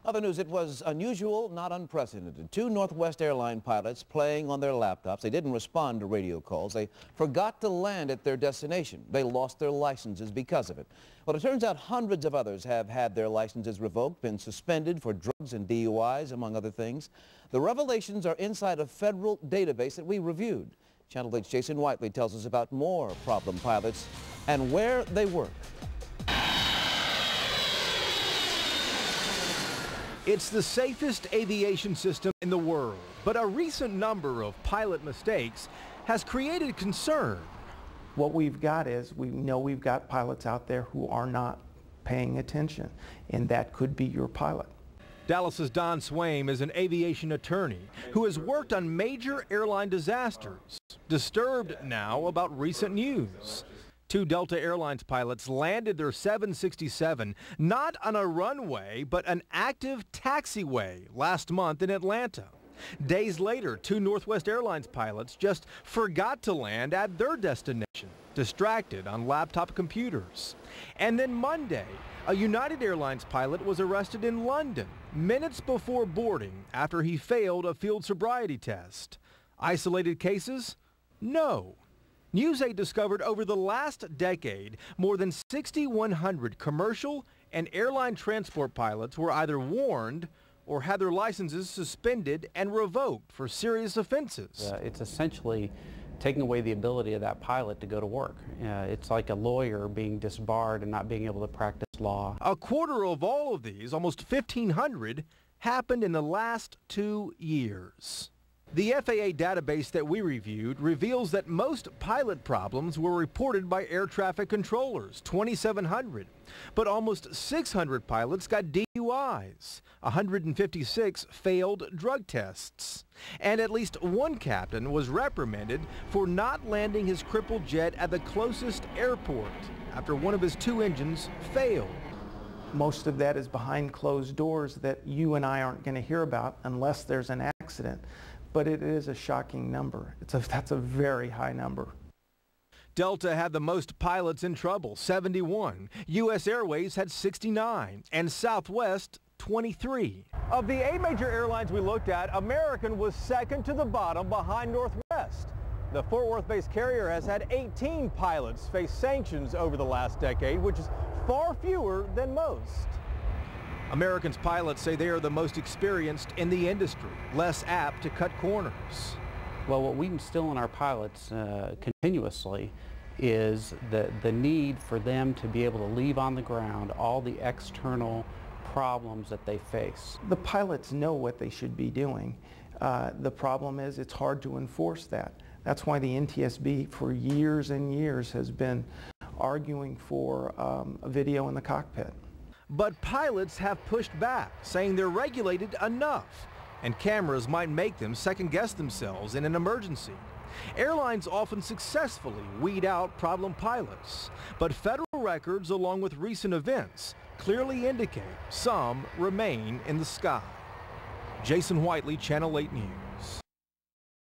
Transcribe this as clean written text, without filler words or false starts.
Other news, it was unusual, not unprecedented. Two Northwest airline pilots playing on their laptops. They didn't respond to radio calls. They forgot to land at their destination. They lost their licenses because of it. Well, it turns out hundreds of others have had their licenses revoked, been suspended for drugs and DUIs, among other things. The revelations are inside a federal database that we reviewed. Channel 8's Jason Whiteley tells us about more problem pilots and where they work. It's the safest aviation system in the world, but a recent number of pilot mistakes has created concern. What we've got is, we know we've got pilots out there who are not paying attention, and that could be your pilot. Dallas's Don Swaim is an aviation attorney who has worked on major airline disasters, disturbed now about recent news. Two Delta Airlines pilots landed their 767 not on a runway, but an active taxiway last month in Atlanta. Days later, two Northwest Airlines pilots just forgot to land at their destination, distracted on laptop computers. And then Monday, a United Airlines pilot was arrested in London minutes before boarding after he failed a field sobriety test. Isolated cases? No. News 8 discovered over the last decade, more than 6,100 commercial and airline transport pilots were either warned or had their licenses suspended and revoked for serious offenses. It's essentially taking away the ability of that pilot to go to work. It's like a lawyer being disbarred and not being able to practice law. A quarter of all of these, almost 1,500, happened in the last 2 years. The FAA database that we reviewed reveals that most pilot problems were reported by air traffic controllers, 2,700. But almost 600 pilots got DUIs, 156 failed drug tests. And at least one captain was reprimanded for not landing his crippled jet at the closest airport after one of his two engines failed. Most of that is behind closed doors that you and I aren't going to hear about unless there's an accident. But it is a shocking number. That's a very high number. Delta had the most pilots in trouble, 71. U.S. Airways had 69, and Southwest, 23. Of the 8 major airlines we looked at, American was second to the bottom behind Northwest. The Fort Worth-based carrier has had 18 pilots face sanctions over the last decade, which is far fewer than most. American's pilots say they are the most experienced in the industry, less apt to cut corners. Well, what we instill in our pilots continuously is the need for them to be able to leave on the ground all the external problems that they face. The pilots know what they should be doing. The problem is it's hard to enforce that. That's why the NTSB for years and years has been arguing for a video in the cockpit. But pilots have pushed back, saying they're regulated enough, and cameras might make them second-guess themselves in an emergency. Airlines often successfully weed out problem pilots, but federal records, along with recent events, clearly indicate some remain in the sky. Jason Whiteley, Channel 8 News.